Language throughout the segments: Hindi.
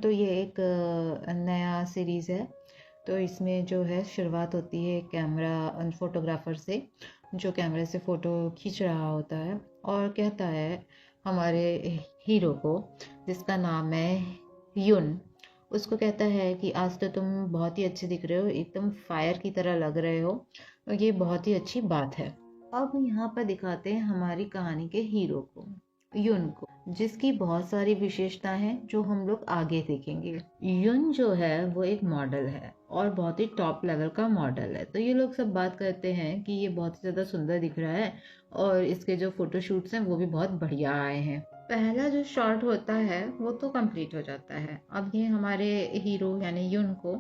तो ये एक नया सीरीज़ है। तो इसमें जो है शुरुआत होती है कैमरा फोटोग्राफर से, जो कैमरे से फ़ोटो खींच रहा होता है और कहता है हमारे हीरो को, जिसका नाम है युन। उसको कहता है कि आज तो तुम बहुत ही अच्छे दिख रहे हो, एकदम फायर की तरह लग रहे हो, और ये बहुत ही अच्छी बात है। अब यहाँ पर दिखाते हैं हमारी कहानी के हीरो को, युन को, जिसकी बहुत सारी विशेषता हैं जो हम लोग आगे देखेंगे। युन जो है वो एक मॉडल है और बहुत ही टॉप लेवल का मॉडल है। तो ये लोग सब बात करते हैं कि ये बहुत ही ज़्यादा सुंदर दिख रहा है और इसके जो फोटोशूट्स हैं वो भी बहुत बढ़िया आए हैं। पहला जो शॉट होता है वो तो कंप्लीट हो जाता है। अब ये हमारे हीरो यानी युन को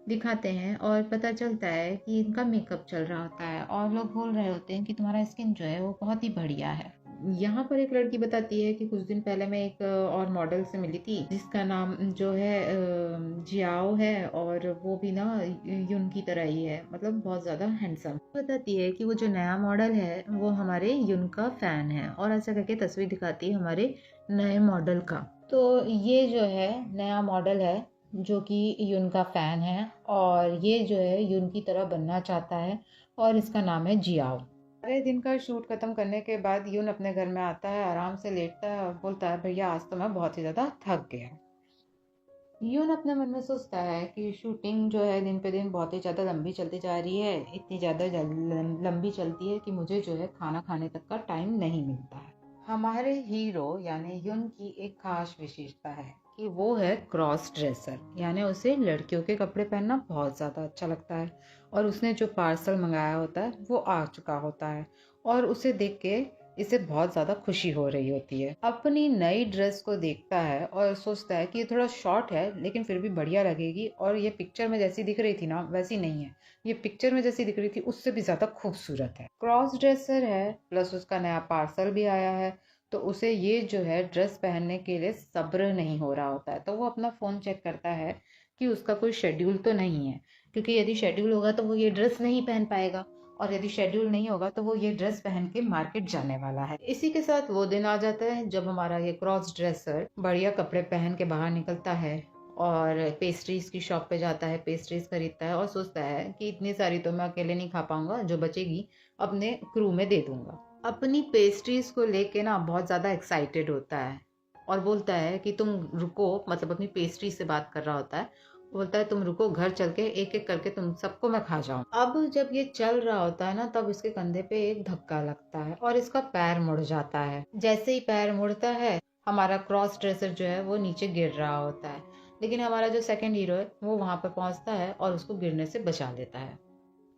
दिखाते हैं और पता चलता है कि इनका मेकअप चल रहा होता है और लोग बोल रहे होते हैं कि तुम्हारा स्किन जो है वो बहुत ही बढ़िया है। यहाँ पर एक लड़की बताती है कि कुछ दिन पहले मैं एक और मॉडल से मिली थी, जिसका नाम जो है जियाओ है, और वो भी ना युन की तरह ही है, मतलब बहुत ज़्यादा हैंडसम। बताती है कि वो जो नया मॉडल है वो हमारे युन का फैन है, और ऐसा करके तस्वीर दिखाती है हमारे नए मॉडल का। तो ये जो है नया मॉडल है जो कि युन का फ़ैन है, और ये जो है युन की तरह बनना चाहता है, और इसका नाम है जियाओ। सारे दिन का शूट खत्म करने के बाद युन अपने घर में आता है, आराम से लेटता है और बोलता है भैया आज तो मैं बहुत ही ज़्यादा थक गया। युन अपने मन में सोचता है कि शूटिंग जो है दिन पे दिन बहुत ही ज़्यादा लंबी चलती जा रही है, इतनी ज़्यादा लंबी चलती है कि मुझे जो है खाना खाने तक का टाइम नहीं मिलता है। हमारे हीरो यानी युन की एक खास विशेषता है कि वो है क्रॉस ड्रेसर, यानी उसे लड़कियों के कपड़े पहनना बहुत ज़्यादा अच्छा लगता है, और उसने जो पार्सल मंगाया होता है वो आ चुका होता है, और उसे देख के इसे बहुत ज़्यादा खुशी हो रही होती है। अपनी नई ड्रेस को देखता है और सोचता है कि ये थोड़ा शॉर्ट है लेकिन फिर भी बढ़िया लगेगी, और ये पिक्चर में जैसी दिख रही थी ना वैसी नहीं है, ये पिक्चर में जैसी दिख रही थी उससे भी ज़्यादा खूबसूरत है। क्रॉस ड्रेसर है, प्लस उसका नया पार्सल भी आया है, तो उसे ये जो है ड्रेस पहनने के लिए सब्र नहीं हो रहा होता है। तो वो अपना फ़ोन चेक करता है कि उसका कोई शेड्यूल तो नहीं है, क्योंकि यदि शेड्यूल होगा तो वो ये ड्रेस नहीं पहन पाएगा, और यदि शेड्यूल नहीं होगा तो वो ये ड्रेस पहन के मार्केट जाने वाला है। इसी के साथ वो दिन आ जाता है जब हमारा ये क्रॉस ड्रेसर बढ़िया कपड़े पहन के बाहर निकलता है और पेस्ट्रीज की शॉप पे जाता है, पेस्ट्रीज खरीदता है और सोचता है कि इतनी सारी तो मैं अकेले नहीं खा पाऊंगा, जो बचेगी अपने क्रू में दे दूंगा। अपनी पेस्ट्रीज को लेके ना बहुत ज़्यादा एक्साइटेड होता है और बोलता है कि तुम रुको, मतलब अपनी पेस्ट्री से बात कर रहा होता है, बोलता है तुम रुको, घर चल के एक एक करके तुम सबको मैं खा जाऊं। अब जब ये चल रहा होता है ना, तब इसके कंधे पे एक धक्का लगता है और इसका पैर मुड़ जाता है। जैसे ही पैर मुड़ता है हमारा क्रॉस ड्रेसर जो है वो नीचे गिर रहा होता है, लेकिन हमारा जो सेकंड हीरो है वो वहां पर पहुंचता है और उसको गिरने से बचा लेता है।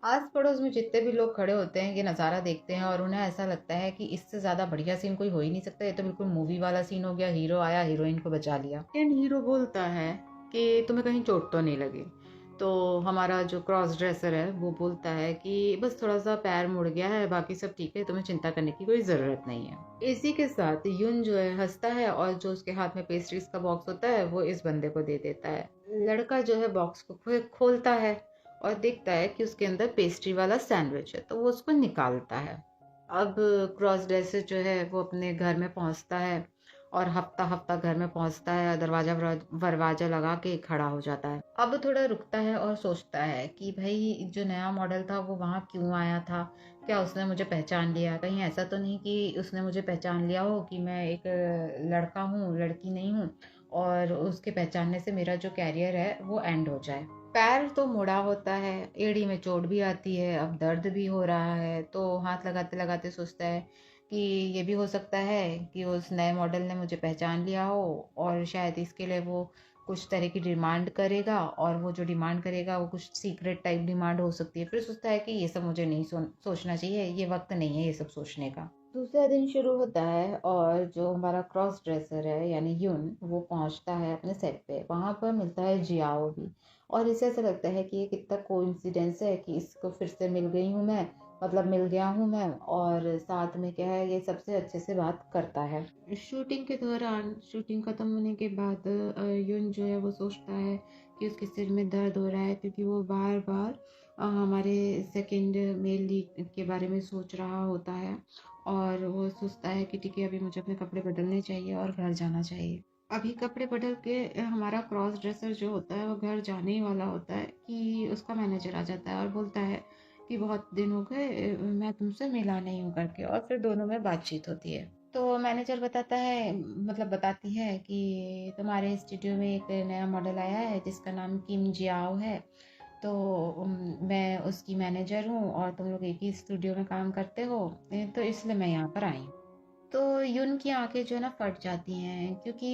आस पड़ोस में जितने भी लोग खड़े होते हैं ये नज़ारा देखते हैं और उन्हें ऐसा लगता है कि इससे ज़्यादा बढ़िया सीन कोई हो ही नहीं सकता, ये तो बिल्कुल मूवी वाला सीन हो गया, हीरो आया हीरोइन को बचा लिया। एंड हीरो बोलता है कि तुम्हें कहीं चोट तो नहीं लगी। तो हमारा जो क्रॉस ड्रेसर है वो बोलता है कि बस थोड़ा सा पैर मुड़ गया है, बाकी सब ठीक है, तुम्हें चिंता करने की कोई ज़रूरत नहीं है। इसी के साथ युन जो है हंसता है और जो उसके हाथ में पेस्ट्रीज का बॉक्स होता है वो इस बंदे को दे देता है। लड़का जो है बॉक्स को खोलता है और देखता है कि उसके अंदर पेस्ट्री वाला सैंडविच है, तो वो उसको निकालता है। अब क्रॉस ड्रेसर जो है वो अपने घर में पहुंचता है और हफ्ता हफ्ता घर में पहुंचता है, दरवाजा वरवाजा लगा के खड़ा हो जाता है। अब थोड़ा रुकता है और सोचता है कि भाई जो नया मॉडल था वो वहाँ क्यों आया था, क्या उसने मुझे पहचान लिया, कहीं ऐसा तो नहीं कि उसने मुझे पहचान लिया हो कि मैं एक लड़का हूँ, लड़की नहीं हूँ, और उसके पहचानने से मेरा जो कैरियर है वो एंड हो जाए। पैर तो मुड़ा होता है, एड़ी में चोट भी आती है, अब दर्द भी हो रहा है, तो हाथ लगाते लगाते सोचता है कि ये भी हो सकता है कि उस नए मॉडल ने मुझे पहचान लिया हो और शायद इसके लिए वो कुछ तरह की डिमांड करेगा, और वो जो डिमांड करेगा वो कुछ सीक्रेट टाइप डिमांड हो सकती है। फिर सोचता है कि ये सब मुझे नहीं सोचना चाहिए, ये वक्त नहीं है ये सब सोचने का। दूसरा दिन शुरू होता है और जो हमारा क्रॉस ड्रेसर है यानी युन वो पहुंचता है अपने सेट पे, वहां पर मिलता है जियाओ भी, और इसे ऐसा लगता है कि ये कितना कोइंसिडेंस है कि इसको फिर से मिल गई हूँ मैं, मतलब मिल गया हूँ मैं, और साथ में क्या है ये सबसे अच्छे से बात करता है। शूटिंग के दौरान शूटिंग खत्म होने के बाद युन जो है वो सोचता है कि उसके सिर में दर्द हो रहा है, क्योंकि वो बार बार हमारे सेकंड मेल लीड के बारे में सोच रहा होता है, और वो सोचता है कि ठीक है अभी मुझे अपने कपड़े बदलने चाहिए और घर जाना चाहिए। अभी कपड़े बदल के हमारा क्रॉस ड्रेसर जो होता है वो घर जाने ही वाला होता है कि उसका मैनेजर आ जाता है और बोलता है कि बहुत दिन हो गए, मैं तुमसे मिला नहीं हूँ करके, और फिर दोनों में बातचीत होती है। तो मैनेजर बताता है, मतलब बताती है कि तुम्हारे स्टूडियो में एक नया मॉडल आया है जिसका नाम किम जियाओ है। तो मैं उसकी मैनेजर हूँ और तुम लोग एक ही स्टूडियो में काम करते हो, तो इसलिए मैं यहाँ पर आई हूँ। तो यून की आंखें जो है ना फट जाती हैं, क्योंकि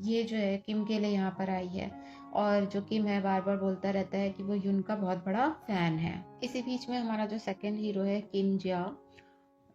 ये जो है किम के लिए यहाँ पर आई है, और जो किम है बार बार बोलता रहता है कि वो यून का बहुत बड़ा फैन है। इसी बीच में हमारा जो सेकंड हीरो है किम जिया,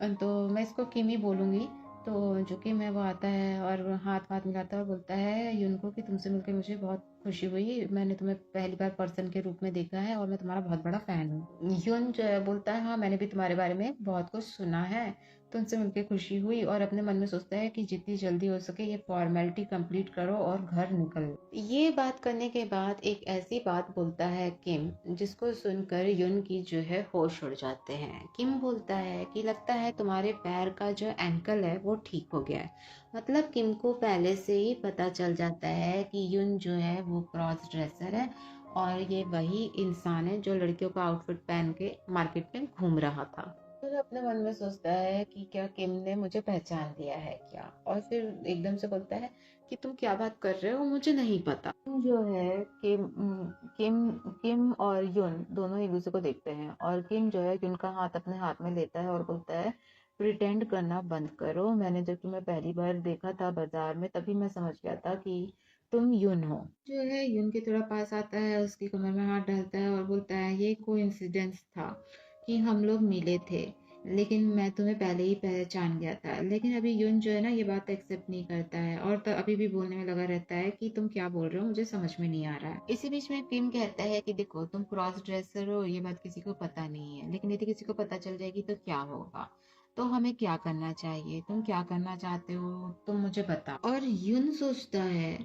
तो मैं इसको किम ही बोलूँगी। तो जो किम है वो आता है और हाथ हाथ मिलाता है और बोलता है यून को कि तुमसे मिलकर मुझे बहुत खुशी हुई, मैंने तुम्हें पहली बार पर्सन के रूप में देखा है और मैं तुम्हारा बहुत बड़ा फ़ैन हूँ। यून जो है बोलता है हाँ, मैंने भी तुम्हारे बारे में बहुत कुछ सुना है, तुमसे मिलकर खुशी हुई, और अपने मन में सोचता है कि जितनी जल्दी हो सके ये फॉर्मेलिटी कंप्लीट करो और घर निकलो। ये बात करने के बाद एक ऐसी बात बोलता है किम जिसको सुनकर युन की जो है होश उड़ जाते हैं। किम बोलता है कि लगता है तुम्हारे पैर का जो एंकल है वो ठीक हो गया है। मतलब किम को पहले से ही पता चल जाता है कि युन जो है वो क्रॉस ड्रेसर है, और ये वही इंसान है जो लड़कियों का आउटफिट पहन के मार्केट में घूम रहा था। फिर अपने मन में सोचता है कि क्या किम ने मुझे पहचान लिया है क्या, और फिर एकदम से बोलता है कि तुम क्या बात कर रहे हो, मुझे नहीं पता। जो है किम किम और युन दोनों एक दूसरे को देखते हैं, और किम जो है युन का हाथ अपने हाथ में लेता है और बोलता है प्रिटेंड करना बंद करो, मैंने जब तुम्हें पहली बार देखा था बाजार में तभी मैं समझ गया था कि तुम युन हो। जो है युन के थोड़ा पास आता है, उसकी कमर में हाथ डालता है और बोलता है ये कोइंसिडेंस था कि हम लोग मिले थे, लेकिन मैं तुम्हें पहले ही पहचान गया था। लेकिन अभी युन जो है ना ये बात एक्सेप्ट नहीं करता है, और तो अभी भी बोलने में लगा रहता है कि तुम क्या बोल रहे हो, मुझे समझ में नहीं आ रहा है। इसी बीच में किम कहता है कि देखो तुम क्रॉस ड्रेसर हो ये बात किसी को पता नहीं है, लेकिन यदि किसी को पता चल जाएगी तो क्या होगा, तो हमें क्या करना चाहिए, तुम क्या करना चाहते हो, तुम मुझे बताओ। और युन सोचता है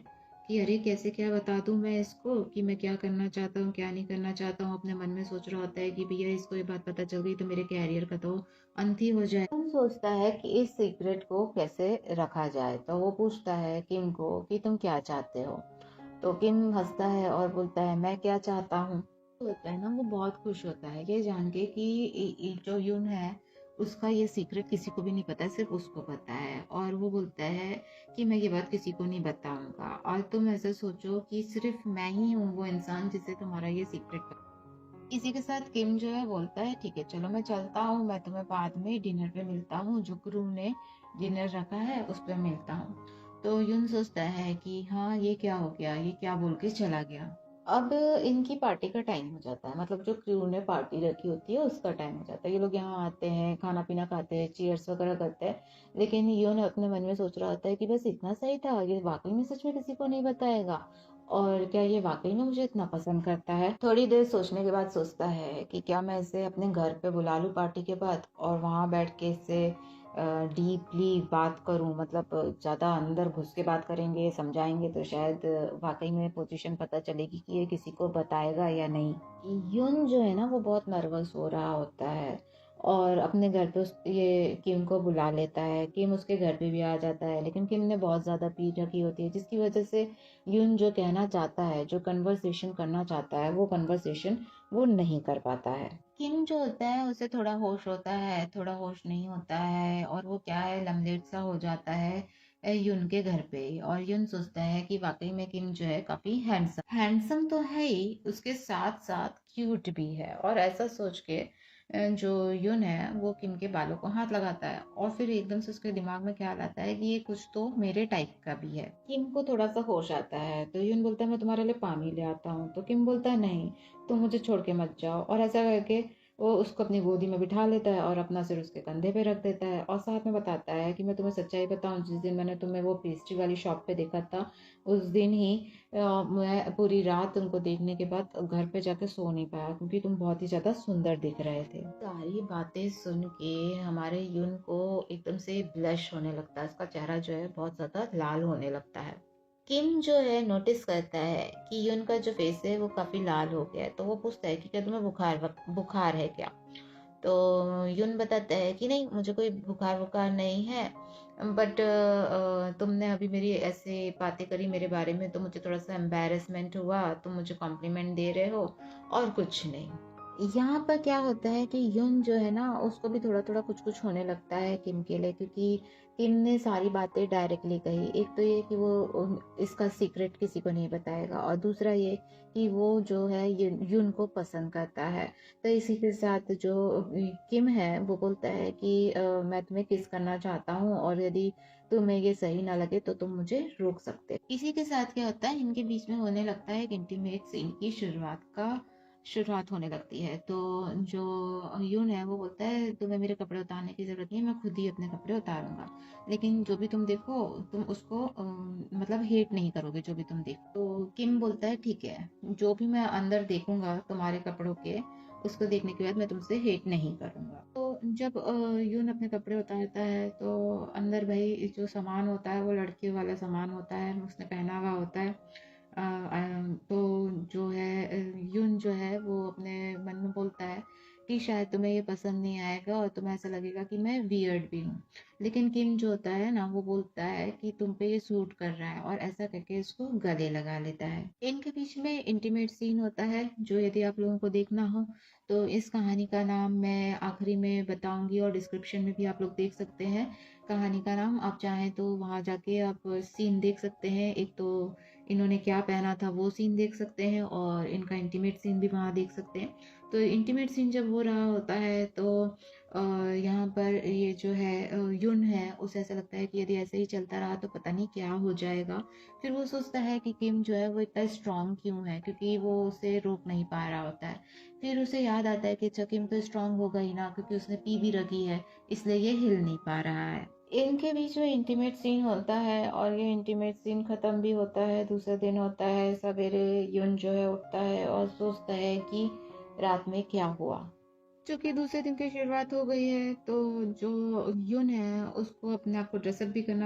कि अरे कैसे क्या बता दूं मैं इसको कि मैं क्या करना चाहता हूँ क्या नहीं करना चाहता हूँ। अपने मन में सोच रहा होता है कि भैया इसको ये बात पता चल गई तो मेरे कैरियर का तो अंत ही हो जाए। किम सोचता है कि इस सीक्रेट को कैसे रखा जाए, तो वो पूछता है किम को कि तुम क्या चाहते हो। तो किम हंसता है और बोलता है मैं क्या चाहता हूँ। होता है ना वो बहुत खुश होता है ये जान के कि जो यून है उसका ये सीक्रेट किसी को भी नहीं पता है, सिर्फ उसको पता है, और वो बोलता है कि मैं ये बात किसी को नहीं बताऊंगा, और तुम ऐसा सोचो कि सिर्फ मैं ही हूँ वो इंसान जिसे तुम्हारा ये सीक्रेट पता। इसी के साथ किम जो है बोलता है ठीक है चलो मैं चलता हूँ, मैं तुम्हें बाद में डिनर पे मिलता हूँ, जो क्रू ने डिनर रखा है उस पर मिलता हूँ। तो यून सोचता है कि हाँ ये क्या हो गया, ये क्या बोल के चला गया। अब इनकी पार्टी का टाइम हो जाता है, मतलब जो क्रू ने पार्टी रखी होती है उसका टाइम हो जाता है। ये लोग यहाँ आते हैं, खाना पीना खाते हैं, चीयर्स वगैरह करते हैं, लेकिन यून अपने मन में सोच रहा होता है कि बस इतना सही था, ये वाकई में सच में किसी को नहीं बताएगा, और क्या ये वाकई में मुझे इतना पसंद करता है। थोड़ी देर सोचने के बाद सोचता है कि क्या मैं इसे अपने घर पे बुला लूं पार्टी के बाद, और वहां बैठ के इससे डीपली बात करूं, मतलब ज़्यादा अंदर घुस के बात करेंगे समझाएंगे तो शायद वाकई में पोजीशन पता चलेगी कि ये किसी को बताएगा या नहीं। युन जो है ना वो बहुत नर्वस हो रहा होता है, और अपने घर पे ये किम को बुला लेता है। किम उसके घर पे भी आ जाता है, लेकिन किम ने बहुत ज़्यादा पी रखी होती है, जिसकी वजह से यून जो कहना चाहता है, जो कन्वर्सेशन करना चाहता है, वो कन्वर्सेशन वो नहीं कर पाता है। किम जो होता है उसे थोड़ा होश होता है, थोड़ा होश नहीं होता है, और वो क्या है लमलेट सा हो जाता है युन के घर पे ही। और युन सोचता है कि वाकई में किम जो है काफी हैंडसम हैंडसम तो है ही, उसके साथ साथ क्यूट भी है, और ऐसा सोच के जो युन है वो किम के बालों को हाथ लगाता है, और फिर एकदम से उसके दिमाग में ख्याल आता है कि ये कुछ तो मेरे टाइप का भी है। किम को थोड़ा सा होश आता है, तो युन बोलता है मैं तुम्हारे लिए पानी ले आता हूँ, तो किम बोलता है नहीं तुम मुझे छोड़ के मत जाओ, और ऐसा करके वो उसको अपनी गोदी में बिठा लेता है और अपना सिर उसके कंधे पे रख देता है, और साथ में बताता है कि मैं तुम्हें सच्चाई बताऊं, जिस दिन मैंने तुम्हें वो पेस्ट्री वाली शॉप पे देखा था उस दिन ही मैं पूरी रात तुमको देखने के बाद घर पे जाके सो नहीं पाया, क्योंकि तुम बहुत ही ज्यादा सुंदर दिख रहे थे। सारी बातें सुन के हमारे युन को एकदम से ब्लश होने लगता है, उसका चेहरा जो है बहुत ज्यादा लाल होने लगता है। किम जो है नोटिस करता है कि युन का जो फेस है वो काफी लाल हो गया है, तो वो पूछता है कि क्या तुम्हें बुखार बुखार है क्या। तो युन बताता है कि नहीं मुझे कोई बुखार वुखार नहीं है, बट तुमने अभी मेरी ऐसे बातें करी मेरे बारे में तो मुझे थोड़ा सा एम्बैरेसमेंट हुआ, तुम मुझे कॉम्प्लीमेंट दे रहे हो और कुछ नहीं। यहाँ पर क्या होता है कि युन जो है ना उसको भी थोड़ा थोड़ा कुछ कुछ होने लगता है किम के लिए, क्योंकि किम ने सारी बातें डायरेक्टली कही। एक तो ये कि वो इसका सीक्रेट किसी को नहीं बताएगा, और दूसरा ये कि वो जो है युन को पसंद करता है। तो इसी के साथ जो किम है वो बोलता है कि मैं तुम्हें किस करना चाहता हूँ, और यदि तुम्हें ये सही ना लगे तो तुम मुझे रोक सकते हो। इसी के साथ क्या होता है, इनके बीच में होने लगता है एक इंटीमेट सीन की शुरुआत होने लगती है। तो जो यून है वो बोलता है तुम्हें मेरे कपड़े उतारने की जरूरत नहीं है, मैं खुद ही अपने कपड़े उतारूंगा, लेकिन जो भी तुम देखो तुम उसको मतलब हेट नहीं करोगे जो भी तुम देखो। तो किम बोलता है ठीक है, जो भी मैं अंदर देखूंगा तुम्हारे कपड़ों के उसको देखने के बाद मैं तुमसे हेट नहीं करूंगा। तो जब यून अपने कपड़े उतारता है तो अंदर भाई जो सामान होता है वो लड़की वाला सामान होता है, उसने पहना हुआ होता है। तो जो है यून जो है वो अपने मन में बोलता है कि शायद तुम्हें ये पसंद नहीं आएगा और तुम्हें ऐसा लगेगा कि मैं वियर्ड भी हूँ। लेकिन किम जो होता है ना वो बोलता है कि तुम पे ये सूट कर रहा है, और ऐसा करके इसको गले लगा लेता है। इनके बीच में इंटीमेट सीन होता है जो यदि आप लोगों को देखना हो तो इस कहानी का नाम मैं आखिरी में बताऊंगी, और डिस्क्रिप्शन में भी आप लोग देख सकते हैं कहानी का नाम। आप चाहें तो वहां जाके आप सीन देख सकते हैं, एक तो इन्होंने क्या पहना था वो सीन देख सकते हैं, और इनका इंटीमेट सीन भी वहाँ देख सकते हैं। तो इंटीमेट सीन जब हो रहा होता है तो यहाँ पर ये जो है युन है उसे ऐसा लगता है कि यदि ऐसे ही चलता रहा तो पता नहीं क्या हो जाएगा। फिर वो सोचता है कि किम जो है वो इतना स्ट्रांग क्यों है, क्योंकि वो उसे रोक नहीं पा रहा होता है। फिर उसे याद आता है कि अच्छा किम तो स्ट्रांग होगा ही ना, क्योंकि उसने पी भी रखी है, इसलिए ये हिल नहीं पा रहा है। इनके बीच में इंटीमेट सीन होता है, और ये इंटीमेट सीन खत्म भी होता है। दूसरे दिन होता है सवेरे, युन जो है उठता है और सोचता है कि रात में क्या हुआ। क्योंकि दूसरे दिन की शुरुआत हो गई है तो जो युन है उसको अपने आप को ड्रेसअप भी करना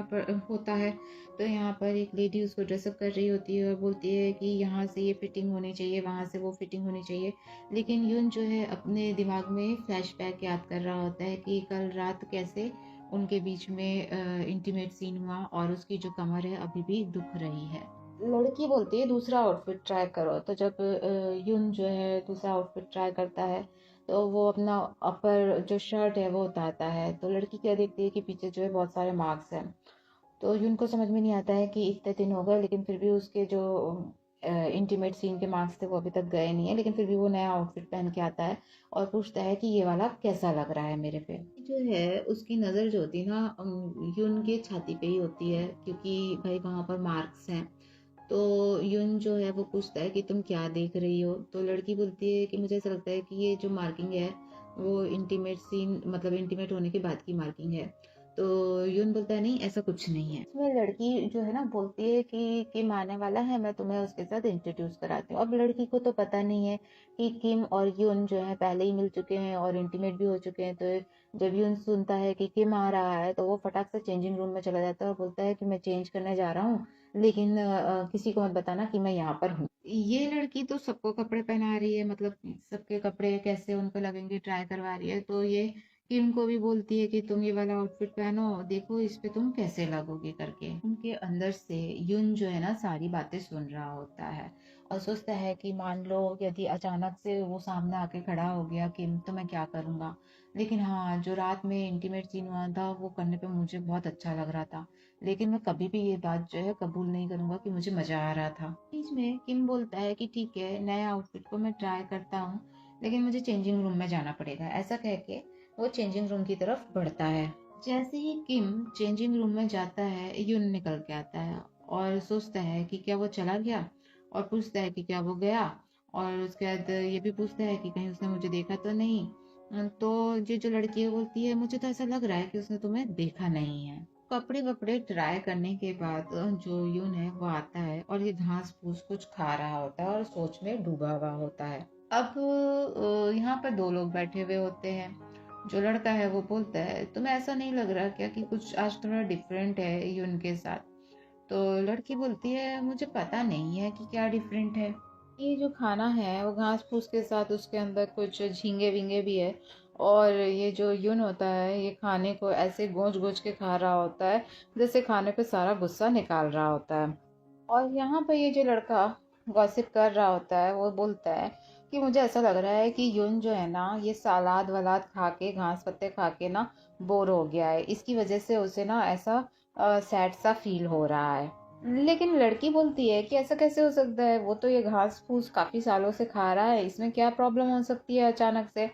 होता है। तो यहाँ पर एक लेडी उसको ड्रेसअप कर रही होती है और बोलती है कि यहाँ से ये फिटिंग होनी चाहिए, वहाँ से वो फिटिंग होनी चाहिए। लेकिन युन जो है अपने दिमाग में फ्लैशबैक याद कर रहा होता है कि कल रात कैसे उनके बीच में इंटीमेट सीन हुआ, और उसकी जो कमर है अभी भी दुख रही है। लड़की बोलती है दूसरा आउटफिट ट्राई करो। तो जब युन जो है दूसरा आउटफिट ट्राई करता है तो वो अपना अपर जो शर्ट है वो उतारता है, तो लड़की क्या देखती है कि पीछे जो है बहुत सारे मार्क्स हैं। तो युन को समझ में नहीं आता है कि इतने दिन हो गए लेकिन फिर भी उसके जो इंटीमेट सीन के मार्क्स थे वो अभी तक गए नहीं है, लेकिन फिर भी वो नया आउटफिट पहन के आता है और पूछता है कि ये वाला कैसा लग रहा है मेरे पे। जो है उसकी नज़र जो होती है ना युन के छाती पे ही होती है, क्योंकि भाई वहां पर मार्क्स हैं। तो युन जो है वो पूछता है कि तुम क्या देख रही हो। तो लड़की बोलती है कि मुझे ऐसा लगता है कि ये जो मार्किंग है वो इंटीमेट सीन मतलब इंटीमेट होने के बाद की मार्किंग है। तो युन बोलता है नहीं ऐसा कुछ नहीं है। इसमें लड़की जो है ना बोलती है कि किम आने वाला है, मैं तुम्हें उसके साथ इंट्रोड्यूस कराती हूँ। अब लड़की को तो पता नहीं है कि किम और युन जो है पहले ही मिल चुके हैं और इंटीमेट भी हो चुके हैं। तो जब युन सुनता है कि किम आ रहा है तो वो फटाक से चेंजिंग रूम में चला जाता है और बोलता है कि मैं चेंज करने जा रहा हूँ, लेकिन किसी को मत बताना कि मैं यहाँ पर हूँ। ये लड़की तो सबको कपड़े पहना रही है, मतलब सबके कपड़े कैसे उनको लगेंगे ट्राई करवा रही है। तो ये किम को भी बोलती है कि तुम ये वाला आउटफिट पहनो, देखो इस पे तुम कैसे लगोगे करके। उनके अंदर से युन जो है ना सारी बातें सुन रहा होता है और सोचता है कि मान लो यदि अचानक से वो सामने आके खड़ा हो गया किम तो मैं क्या करूँगा। लेकिन हाँ, जो रात में इंटीमेट सीन हुआ था वो करने पे मुझे बहुत अच्छा लग रहा था, लेकिन मैं कभी भी ये बात जो है कबूल नहीं करूंगा कि मुझे मजा आ रहा था। बीच में किम बोलता है कि ठीक है नए आउटफिट को मैं ट्राई करता हूँ, लेकिन मुझे चेंजिंग रूम में जाना पड़ेगा। ऐसा कह के वो चेंजिंग रूम की तरफ बढ़ता है। जैसे ही किम चेंजिंग रूम में जाता है युन निकल के आता है और सोचता है कि क्या वो चला गया, और पूछता है कि क्या वो गया, और उसके बाद ये भी पूछता है कि कहीं उसने मुझे देखा तो नहीं। तो ये जो लड़की है बोलती है मुझे तो ऐसा लग रहा है कि उसने तुम्हें देखा नहीं है। कपड़े वपड़े ट्राई करने के बाद जो यून है वो आता है और ये घास फूस कुछ खा रहा होता है और सोच में डूबा हुआ होता है। अब यहाँ पर दो लोग बैठे हुए होते हैं। जो लड़का है वो बोलता है तुम्हें ऐसा नहीं लग रहा क्या कि कुछ आज थोड़ा डिफरेंट है यून के साथ। तो लड़की बोलती है मुझे पता नहीं है कि क्या डिफरेंट है। ये जो खाना है वो घास फूस के साथ उसके अंदर कुछ झींगे वींगे भी है, और ये जो युन होता है ये खाने को ऐसे गोंज गोंज के खा रहा होता है जैसे खाने पे सारा गुस्सा निकाल रहा होता है। और यहाँ पे ये जो लड़का गॉसिप कर रहा होता है वो बोलता है कि मुझे ऐसा लग रहा है कि युन जो है ना ये सलाद वलाद खा के घास पत्ते खा के ना बोर हो गया है, इसकी वजह से उसे ना ऐसा सैड सा फील हो रहा है। लेकिन लड़की बोलती है कि ऐसा कैसे हो सकता है, वो तो ये घास फूस काफी सालों से खा रहा है, इसमें क्या प्रॉब्लम हो सकती है अचानक से।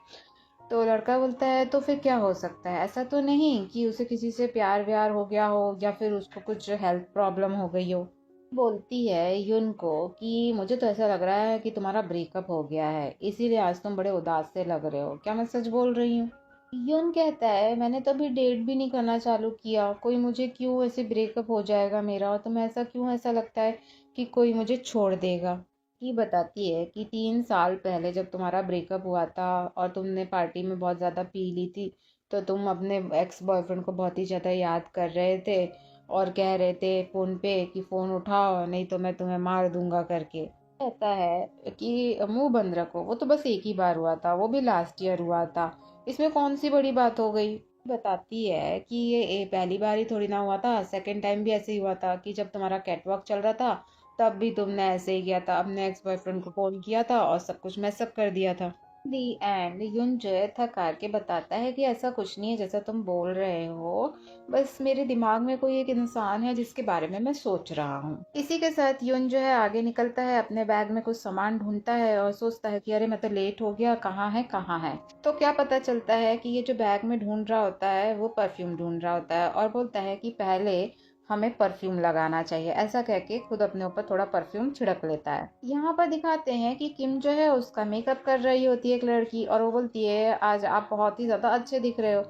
तो लड़का बोलता है तो फिर क्या हो सकता है, ऐसा तो नहीं कि उसे किसी से प्यार व्यार हो गया हो या फिर उसको कुछ हेल्थ प्रॉब्लम हो गई हो। बोलती है युन को कि मुझे तो ऐसा लग रहा है कि तुम्हारा ब्रेकअप हो गया है, इसीलिए आज तुम बड़े उदास से लग रहे हो, क्या मैं सच बोल रही हूँ। युन कहता है मैंने तो अभी डेट भी नहीं करना चालू किया, कोई मुझे क्यों ऐसे ब्रेकअप हो जाएगा मेरा, तो मैं ऐसा क्यों ऐसा लगता है कि कोई मुझे छोड़ देगा। ये बताती है कि 3 साल पहले जब तुम्हारा ब्रेकअप हुआ था और तुमने पार्टी में बहुत ज़्यादा पी ली थी, तो तुम अपने एक्स बॉयफ्रेंड को बहुत ही ज़्यादा याद कर रहे थे और कह रहे थे फ़ोन पे कि फ़ोन उठाओ नहीं तो मैं तुम्हें मार दूंगा करके। कहता है कि मुंह बंद रखो, वो तो बस एक ही बार हुआ था, वो भी लास्ट ईयर हुआ था, इसमें कौन सी बड़ी बात हो गई। बताती है कि ये पहली बार ही थोड़ी ना हुआ था, सेकंड टाइम भी ऐसे ही हुआ था कि जब तुम्हारा कैटवॉक चल रहा था तब भी तुमने ऐसे ही किया था, अपने एक्स बॉयफ्रेंड को फोन किया था और सब कुछ मैसअप कर दिया था। दी एंड युन जय थक हार के बताता है कि ऐसा कुछ नहीं है जैसा तुम बोल रहे हो, बस मेरे दिमाग में कोई एक इंसान है जिसके बारे में मैं सोच रहा हूँ। इसी के साथ युन जो है आगे निकलता है, अपने बैग में कुछ सामान ढूंढता है और सोचता है कि अरे मैं तो लेट हो गया, कहाँ है कहाँ है। तो क्या पता चलता है कि ये जो बैग में ढूंढ रहा होता है वो परफ्यूम ढूंढ रहा होता है और बोलता है कि पहले हमें परफ्यूम लगाना चाहिए, ऐसा कह के खुद अपने ऊपर थोड़ा परफ्यूम छिड़क लेता है। यहाँ पर दिखाते हैं कि किम जो है उसका मेकअप कर रही होती है एक लड़की और वो बोलती है आज आप बहुत ही ज़्यादा अच्छे दिख रहे हो।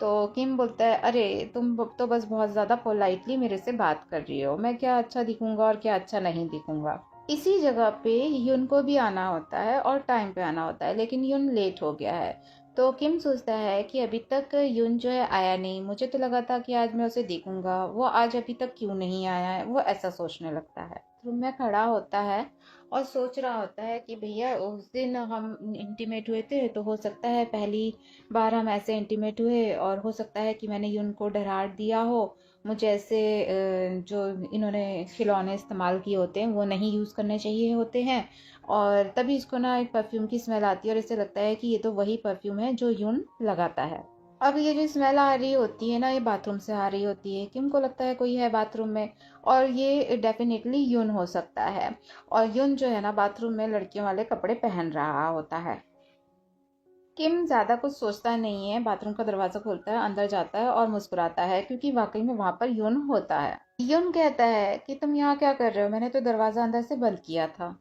तो किम बोलता है अरे तुम तो बस बहुत ज़्यादा पोलाइटली मेरे से बात कर रही हो, मैं क्या अच्छा दिखूंगा और क्या अच्छा नहीं दिखूंगा। इसी जगह पे युन को भी आना होता है और टाइम पे आना होता है, लेकिन युन लेट हो गया है। तो किम सोचता है कि अभी तक युन जो है आया नहीं, मुझे तो लगा था कि आज मैं उसे देखूंगा, वो आज अभी तक क्यों नहीं आया है, वो ऐसा सोचने लगता है। रूम में खड़ा होता है और सोच रहा होता है कि भैया उस दिन हम इंटीमेट हुए थे तो हो सकता है पहली बार हम ऐसे इंटीमेट हुए और हो सकता है कि मैंने युन को डरा दिया हो, मुझे ऐसे जो इन्होंने खिलौने इस्तेमाल किए होते हैं वो नहीं यूज़ करने चाहिए होते हैं, और तभी इसको ना एक परफ्यूम की स्मेल आती है और इसे लगता है कि ये तो वही परफ्यूम है जो यून लगाता है। अब ये जो स्मेल आ रही होती है ना ये बाथरूम से आ रही होती है, किम को लगता है कोई है बाथरूम में और ये डेफिनेटली यून हो सकता है। और यून जो है ना बाथरूम में लड़कियों वाले कपड़े पहन रहा होता है। किम ज्यादा कुछ सोचता नहीं है, बाथरूम का दरवाजा खोलता है, अंदर जाता है और मुस्कुराता है क्योंकि वाकई में वहां पर यून होता है। यून कहता है कि तुम यहाँ क्या कर रहे हो, मैंने तो दरवाजा अंदर से बंद किया था।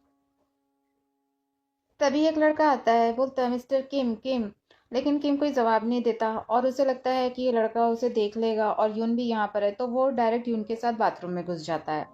तभी एक लड़का आता है, बोलता है मिस्टर किम किम, लेकिन किम कोई जवाब नहीं देता और उसे लगता है कि ये लड़का उसे देख लेगा और यून भी यहाँ पर है, तो वो डायरेक्ट यून के साथ बाथरूम में घुस जाता है।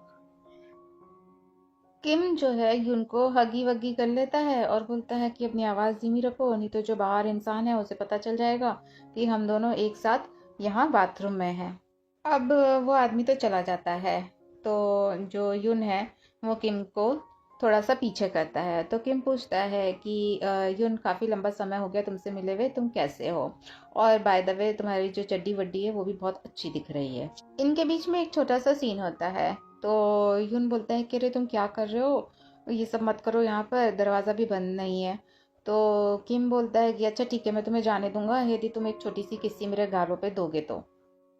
किम जो है यून को हगी वगी कर लेता है और बोलता है कि अपनी आवाज़ धीमी रखो नहीं तो जो बाहर इंसान है उसे पता चल जाएगा कि हम दोनों एक साथ यहाँ बाथरूम में हैं। अब वो आदमी तो चला जाता है, तो जो यून है वो किम को थोड़ा सा पीछे करता है। तो किम पूछता है कि यून काफ़ी लंबा समय हो गया तुमसे मिले हुए, तुम कैसे हो, और बाय द वे तुम्हारी जो चड्डी वड्डी है वो भी बहुत अच्छी दिख रही है। इनके बीच में एक छोटा सा सीन होता है। तो यून बोलता है कि अरे तुम क्या कर रहे हो, ये सब मत करो, यहाँ पर दरवाज़ा भी बंद नहीं है। तो किम बोलता है कि अच्छा ठीक है मैं तुम्हें जाने दूंगा यदि तुम एक छोटी सी किस्सी मेरे गालों पे दोगे तो।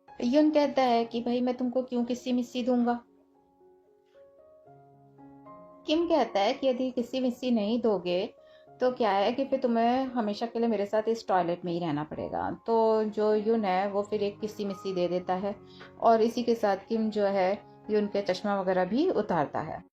यून कहता है कि भाई मैं तुमको क्यों किस्सी मिस्सी दूंगा। किम कहता है कि यदि किस्सी मिस्सी नहीं दोगे तो क्या है कि फिर तुम्हें हमेशा के लिए मेरे साथ इस टॉयलेट में ही रहना पड़ेगा। तो जो यून है वो फिर एक किस्सी मिस्सी दे देता है और इसी के साथ किम जो है यून के चश्मा वगैरह भी उतारता है।